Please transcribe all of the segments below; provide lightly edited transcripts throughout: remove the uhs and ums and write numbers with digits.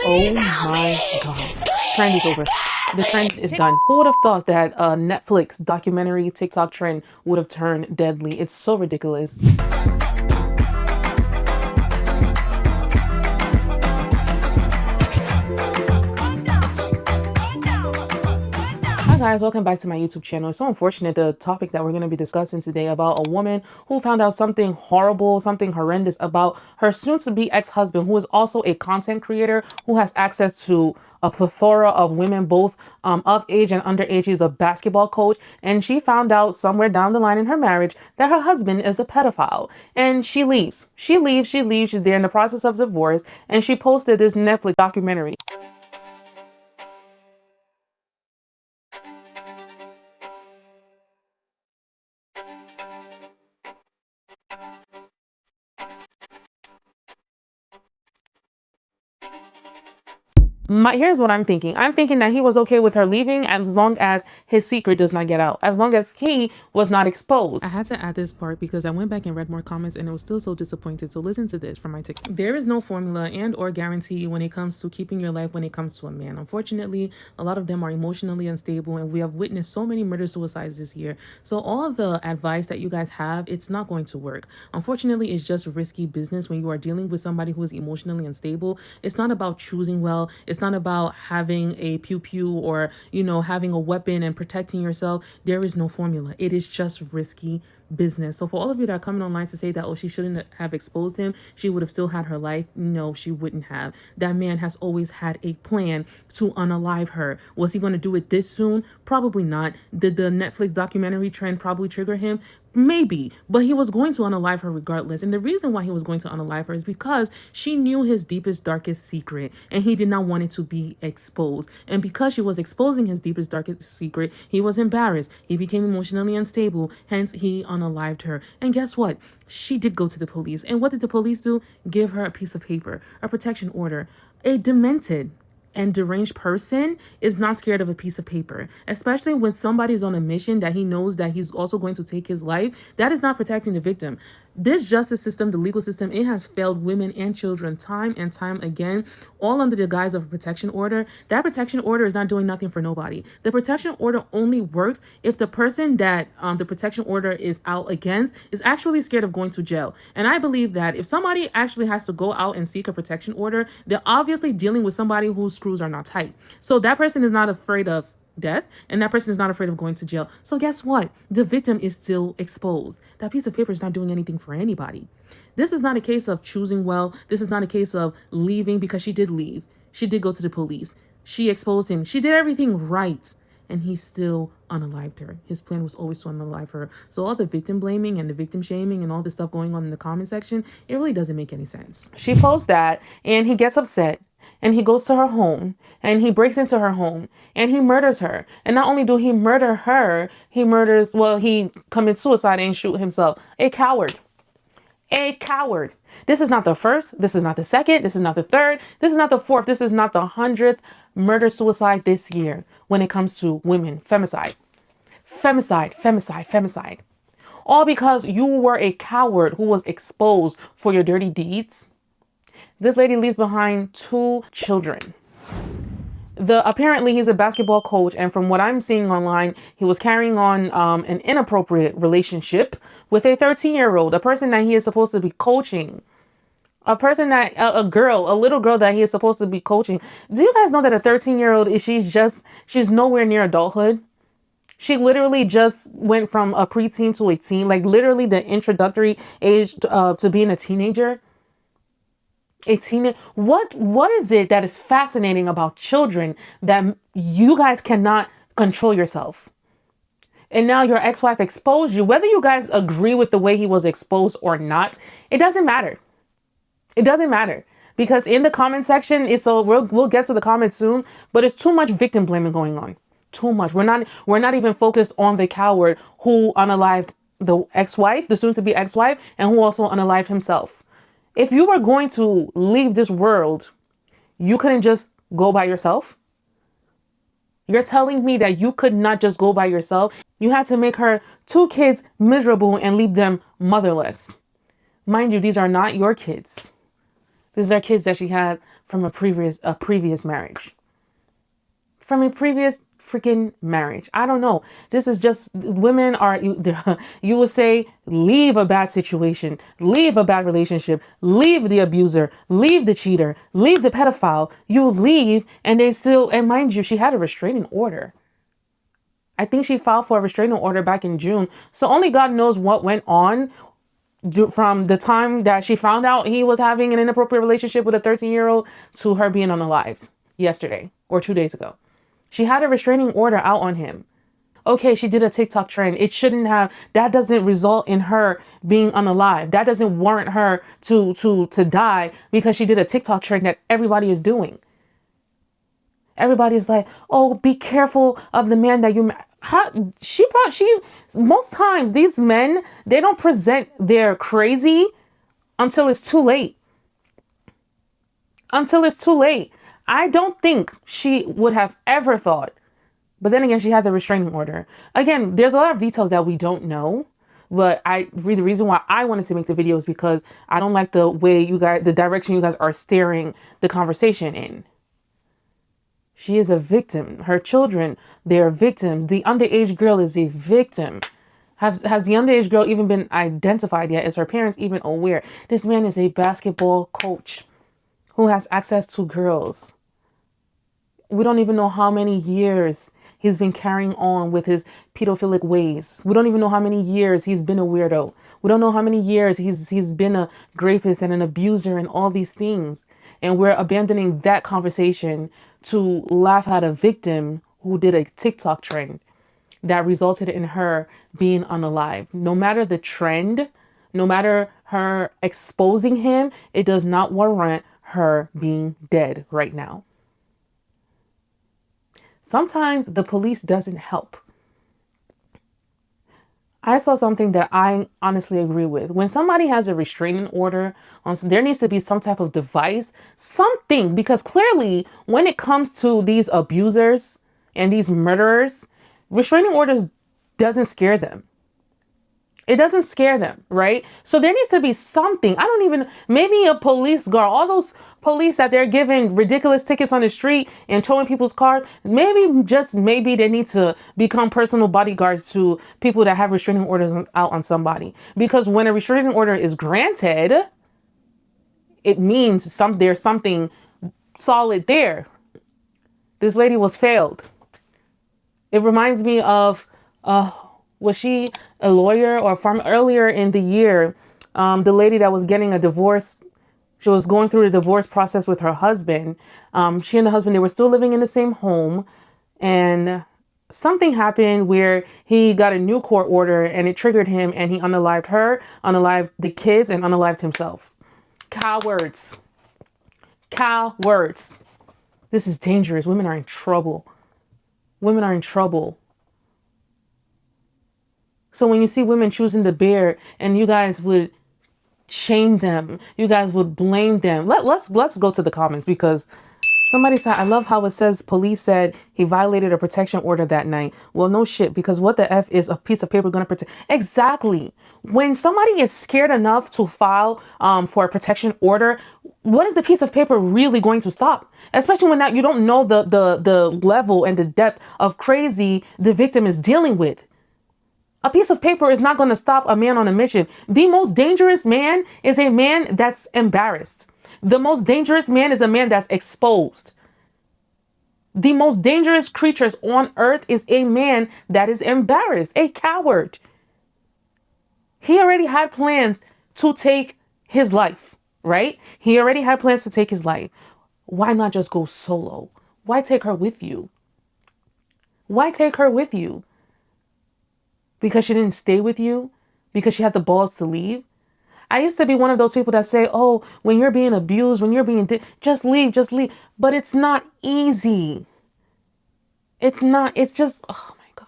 Oh my God. Trend is over. The trend is done. Who would have thought that a Netflix documentary TikTok trend would have turned deadly? It's so ridiculous. Hi guys, welcome back to my YouTube channel. It's so unfortunate the topic that we're going to be discussing today about a woman who found out something horrible, something horrendous about her soon-to-be ex-husband, who is also a content creator who has access to a plethora of women, both of age and underage. He's a basketball coach, and she found out somewhere down the line in her marriage that her husband is a pedophile, and she leaves. She leaves. She's there in the process of divorce, and she posted this Netflix documentary. Here's what I'm thinking. I'm thinking that he was okay with her leaving as long as his secret does not get out, as long as he was not exposed. I had to add this part because I went back and read more comments and it was still so disappointed. So listen to this from my TikTok. There is no formula and or guarantee when it comes to keeping your life when it comes to a man. Unfortunately, a lot of them are emotionally unstable, and we have witnessed so many murder-suicides this year. So all of the advice that you guys have, it's not going to work. Unfortunately, it's just risky business when you are dealing with somebody who is emotionally unstable. It's not about choosing well. It's not about having a pew-pew or, having a weapon and protecting yourself. There is no formula. It is just risky business. So for all of you that are coming online to say that, oh, she shouldn't have exposed him, she would have still had her life. No, she wouldn't have. That man has always had a plan to unalive her. Was he going to do it this soon? Probably not. Did the Netflix documentary trend probably trigger him? Maybe, but he was going to unalive her regardless. And the reason why he was going to unalive her is because she knew his deepest, darkest secret, and he did not want it to be exposed. And because she was exposing his deepest, darkest secret, he was embarrassed. He became emotionally unstable. Hence, he unalived her. And guess what? She did go to the police. And what did the police do? Give her a piece of paper, a protection order. A demented and deranged person is not scared of a piece of paper, especially when somebody's on a mission that he knows that he's also going to take his life. That is not protecting the victim. This justice system, the legal system, it has failed women and children time and time again, all under the guise of a protection order. That protection order is not doing nothing for nobody. The protection order only works if the person that the protection order is out against is actually scared of going to jail. And I believe that if somebody actually has to go out and seek a protection order, they're obviously dealing with somebody whose screws are not tight. So that person is not afraid of death, and that person is not afraid of going to jail. So guess what? The victim is still exposed. That piece of paper is not doing anything for anybody. This is not a case of choosing well. This is not a case of leaving, because she did leave. She did go to the police. She exposed him. She did everything right, and he still unalived her. His plan was always to unalive her. So all the victim blaming and the victim shaming and all this stuff going on in the comment section, it really doesn't make any sense. She posts that, and he gets upset. And he goes to her home, and he breaks into her home, and he murders her. And not only do he murder her, he commits suicide and shoot himself. A coward. A coward. This is not the first. This is not the second. This is not the third. This is not the fourth. This is not the 100th murder-suicide this year when it comes to women. Femicide. Femicide, femicide, femicide. All because you were a coward who was exposed for your dirty deeds. This lady leaves behind 2 children. Apparently he's a basketball coach, and from what I'm seeing online, he was carrying on an inappropriate relationship with a 13-year-old, a person that he is supposed to be coaching. A little girl that he is supposed to be coaching. Do you guys know that a 13-year-old she's nowhere near adulthood? She literally just went from a preteen to a teen, like literally the introductory age to being a teenager. What is it that is fascinating about children that you guys cannot control yourself? And now your ex-wife exposed you. Whether you guys agree with the way he was exposed or not, it doesn't matter. It doesn't matter. Because in the comment section, we'll get to the comments soon, but it's too much victim blaming going on. Too much. We're not even focused on the coward who unalived the ex-wife, the soon-to-be ex-wife, and who also unalived himself. If you were going to leave this world, you couldn't just go by yourself? You're telling me that you could not just go by yourself? You had to make her 2 kids miserable and leave them motherless. Mind you, these are not your kids. These are kids that she had from a previous marriage. From a previous freaking marriage. I don't know. This is just, women are, you would say, leave a bad situation, leave a bad relationship, leave the abuser, leave the cheater, leave the pedophile. You leave and they still, and mind you, she had a restraining order. I think she filed for a restraining order back in June. So only God knows what went on from the time that she found out he was having an inappropriate relationship with a 13-year-old to her being unalived yesterday or 2 days ago. She had a restraining order out on him. Okay, she did a TikTok trend. It shouldn't have, that doesn't result in her being unalive. That doesn't warrant her to die because she did a TikTok trend that everybody is doing. Everybody's like, oh, be careful of the man that you most times these men, they don't present their crazy until it's too late. Until it's too late. I don't think she would have ever thought. But then again, she had the restraining order. Again, there's a lot of details that we don't know. But the reason why I wanted to make the video is because I don't like the way the direction you guys are steering the conversation in. She is a victim. Her children, they are victims. The underage girl is a victim. Has the underage girl even been identified yet? Is her parents even aware? This man is a basketball coach who has access to girls. We don't even know how many years he's been carrying on with his pedophilic ways. We don't even know how many years he's been a weirdo. We don't know how many years he's been a rapist and an abuser and all these things. And we're abandoning that conversation to laugh at a victim who did a TikTok trend that resulted in her being unalive. No matter the trend, no matter her exposing him, it does not warrant her being dead right now. Sometimes the police doesn't help. I saw something that I honestly agree with. When somebody has a restraining order, there needs to be some type of device, something, because clearly when it comes to these abusers and these murderers, restraining orders doesn't scare them. It doesn't scare them, right? So there needs to be something. Maybe a police guard, all those police that they're giving ridiculous tickets on the street and towing people's cars, maybe they need to become personal bodyguards to people that have restraining orders out on somebody. Because when a restraining order is granted, it means there's something solid there. This lady was failed. It reminds me of, was she a lawyer or from earlier in the year? The lady that was getting a divorce, she was going through the divorce process with her husband. She and the husband, they were still living in the same home. And something happened where he got a new court order and it triggered him and he unalived her, unalived the kids, and unalived himself. Cowards. Cowards. This is dangerous. Women are in trouble. Women are in trouble. So when you see women choosing the bear and you guys would shame them, you guys would blame them. Let's go to the comments, because somebody said, I love how it says police said he violated a protection order that night. Well, no shit, because what the F is a piece of paper going to protect? Exactly. When somebody is scared enough to file for a protection order, what is the piece of paper really going to stop? Especially when you don't know the level and the depth of crazy the victim is dealing with. A piece of paper is not going to stop a man on a mission. The most dangerous man is a man that's embarrassed. The most dangerous man is a man that's exposed. The most dangerous creatures on earth is a man that is embarrassed, a coward. He already had plans to take his life, right? He already had plans to take his life. Why not just go solo? Why take her with you? Why take her with you? Because she didn't stay with you? Because she had the balls to leave? I used to be one of those people that say, oh, when you're being abused, when you're being, just leave, just leave. But it's not easy. It's not, it's just, oh my God.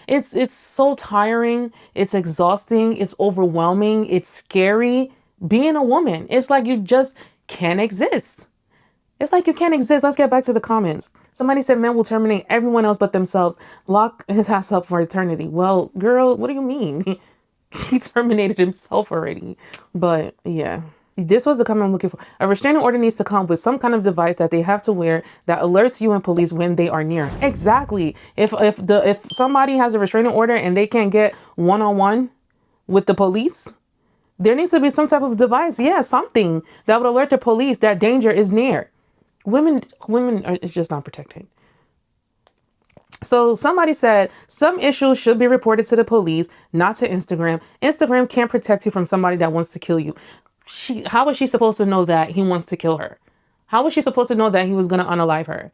It's so tiring. It's exhausting. It's overwhelming. It's scary. Being a woman, it's like you just can't exist. It's like you can't exist. Let's get back to the comments. Somebody said men will terminate everyone else but themselves. Lock his ass up for eternity. Well, girl, what do you mean? He terminated himself already. But yeah. This was the comment I'm looking for. A restraining order needs to come with some kind of device that they have to wear that alerts you and police when they are near. Exactly. If somebody has a restraining order and they can't get one-on-one with the police, there needs to be some type of device. Yeah, something that would alert the police that danger is near. Women are, it's just not protected. So somebody said some issues should be reported to the police, not to Instagram. Instagram can't protect you from somebody that wants to kill you. How was she supposed to know that he wants to kill her? How was she supposed to know that he was going to unalive her?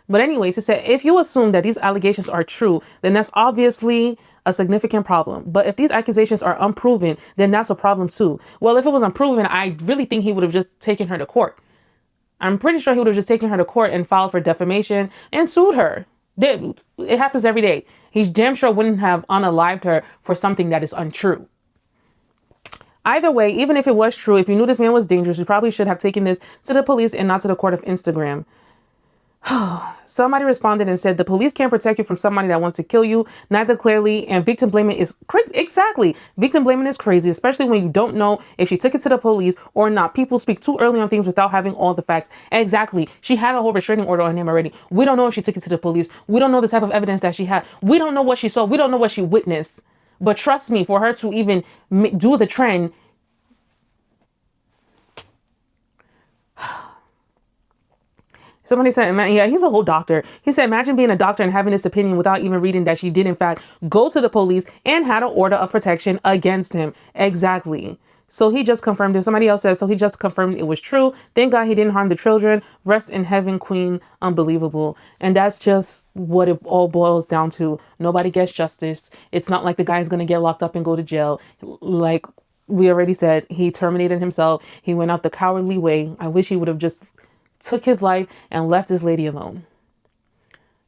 But anyways, he said, if you assume that these allegations are true, then that's obviously a significant problem. But if these accusations are unproven, then that's a problem too. Well, if it was unproven, I really think he would have just taken her to court. I'm pretty sure he would have just taken her to court and filed for defamation and sued her. It happens every day. He damn sure wouldn't have unalived her for something that is untrue. Either way, even if it was true, if you knew this man was dangerous, you probably should have taken this to the police and not to the court of Instagram. Somebody responded and said, the police can't protect you from somebody that wants to kill you, neither clearly, and victim blaming is crazy. Exactly. Victim blaming is crazy, especially when you don't know if she took it to the police or not. People speak too early on things without having all the facts. Exactly. She had a whole restraining order on him already. We don't know if she took it to the police. We don't know the type of evidence that she had. We don't know what she saw. We don't know what she witnessed. But trust me, for her to even do the trend, somebody said, yeah, he's a whole doctor. He said, imagine being a doctor and having this opinion without even reading that she did, in fact, go to the police and had an order of protection against him. Exactly. So he just confirmed it. Somebody else says, so he just confirmed it was true. Thank God he didn't harm the children. Rest in heaven, queen. Unbelievable. And that's just what it all boils down to. Nobody gets justice. It's not like the guy's going to get locked up and go to jail. Like we already said, he terminated himself. He went out the cowardly way. I wish he would have just took his life and left this lady alone.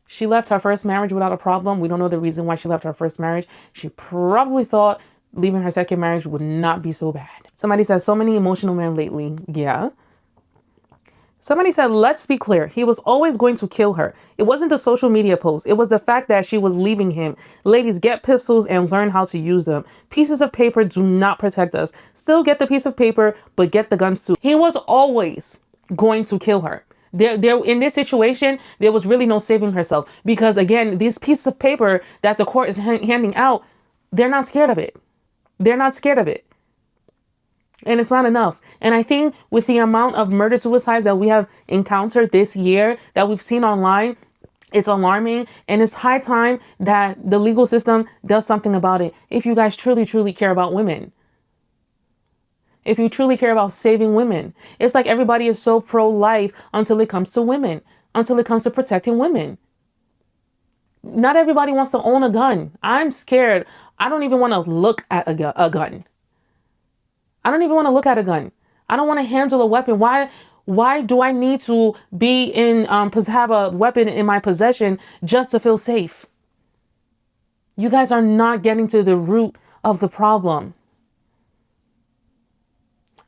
She left her first marriage without a problem. We don't know the reason why she left her first marriage. She probably thought leaving her second marriage would not be so bad. Somebody said, so many emotional men lately. Yeah. Somebody said, let's be clear. He was always going to kill her. It wasn't the social media post. It was the fact that she was leaving him. Ladies, get pistols and learn how to use them. Pieces of paper do not protect us. Still get the piece of paper, but get the guns too. He was always going to kill her. There in this situation, there was really no saving herself, because again, these pieces of paper that the court is handing out, they're not scared of it. They're not scared of it. And it's not enough. And I think with the amount of murder-suicides that we have encountered this year, that we've seen online, it's alarming. And it's high time that the legal system does something about it. If you guys truly, truly care about women. If you truly care about saving women. It's like everybody is so pro-life until it comes to women, until it comes to protecting women. Not everybody wants to own a gun. I'm scared. I don't even want to look at a gun. I don't even want to look at a gun. I don't want to handle a weapon. Why do I need to be in, have a weapon in my possession just to feel safe? You guys are not getting to the root of the problem.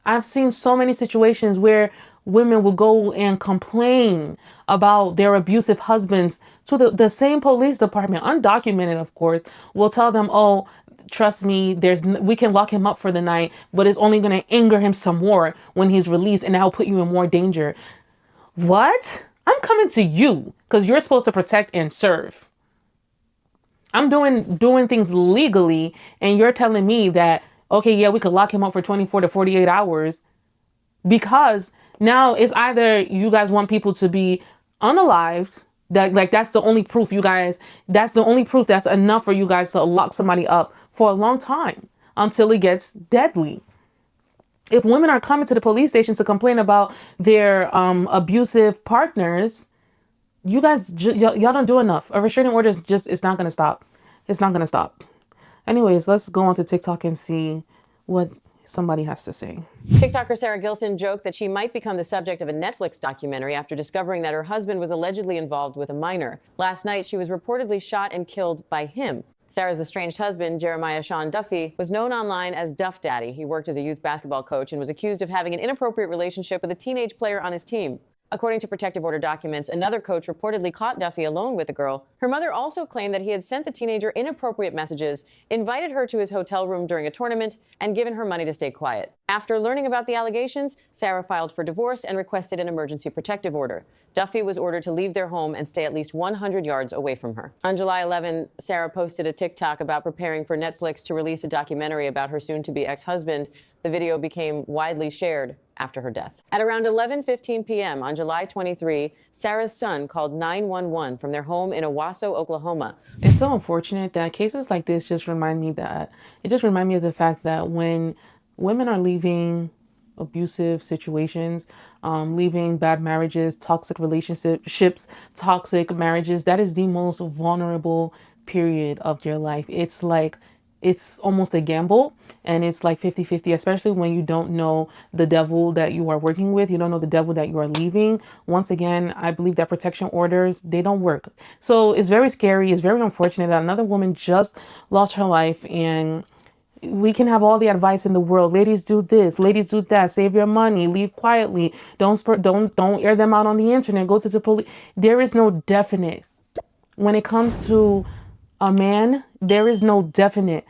I've seen so many situations where women will go and complain about their abusive husbands to the same police department, undocumented, of course, will tell them, oh, trust me, we can lock him up for the night, but it's only going to anger him some more when he's released, and that'll put you in more danger. What? I'm coming to you because you're supposed to protect and serve. I'm doing things legally, and you're telling me that, okay, yeah, we could lock him up for 24 to 48 hours because now it's either you guys want people to be unalived, that's the only proof that's the only proof that's enough for you guys to lock somebody up for a long time until it gets deadly. If women are coming to the police station to complain about their abusive partners, you guys, y'all don't do enough. A restraining order it's not going to stop. It's not going to stop. Anyways, let's go on to TikTok and see what somebody has to say. TikToker Sara Gilson joked that she might become the subject of a Netflix documentary after discovering that her husband was allegedly involved with a minor. Last night, she was reportedly shot and killed by him. Sara's estranged husband, Jeremiah Sean Duffy, was known online as Duff Daddy. He worked as a youth basketball coach and was accused of having an inappropriate relationship with a teenage player on his team. According to protective order documents, another coach reportedly caught Duffy alone with the girl. Her mother also claimed that he had sent the teenager inappropriate messages, invited her to his hotel room during a tournament, and given her money to stay quiet. After learning about the allegations, Sara filed for divorce and requested an emergency protective order. Duffy was ordered to leave their home and stay at least 100 yards away from her. On July 11, Sara posted a TikTok about preparing for Netflix to release a documentary about her soon-to-be ex-husband. The video became widely shared after her death. At around 11:15 p.m. on July 23, Sara's son called 911 from their home in Owasso, Oklahoma. It's so unfortunate that cases like this just remind me of the fact that when women are leaving abusive situations, leaving bad marriages, toxic relationships, toxic marriages, that is the most vulnerable period of their life. It's almost a gamble, and it's like 50-50, especially when you don't know the devil that you are working with. You don't know the devil that you are leaving. Once again, I believe that protection orders, they don't work. So it's very scary. It's very unfortunate that another woman just lost her life, and we can have all the advice in the world. Ladies, do this. Ladies, do that. Save your money. Leave quietly. Don't air them out on the internet. Go to the police. There is no definite. When it comes to a man, there is no definite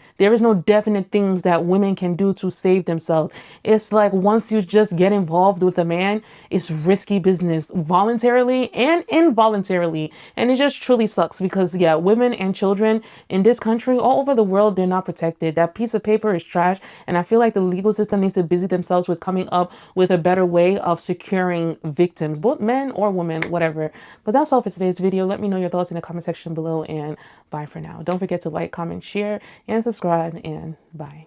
things that women can do to save themselves. It's like once you just get involved with a man, it's risky business, voluntarily and involuntarily. And it just truly sucks because, yeah, women and children in this country, all over the world, they're not protected. That piece of paper is trash. And I feel like the legal system needs to busy themselves with coming up with a better way of securing victims, both men or women, whatever. But that's all for today's video. Let me know your thoughts in the comment section below, and bye for now. Don't forget to like, comment, share, and subscribe, and bye.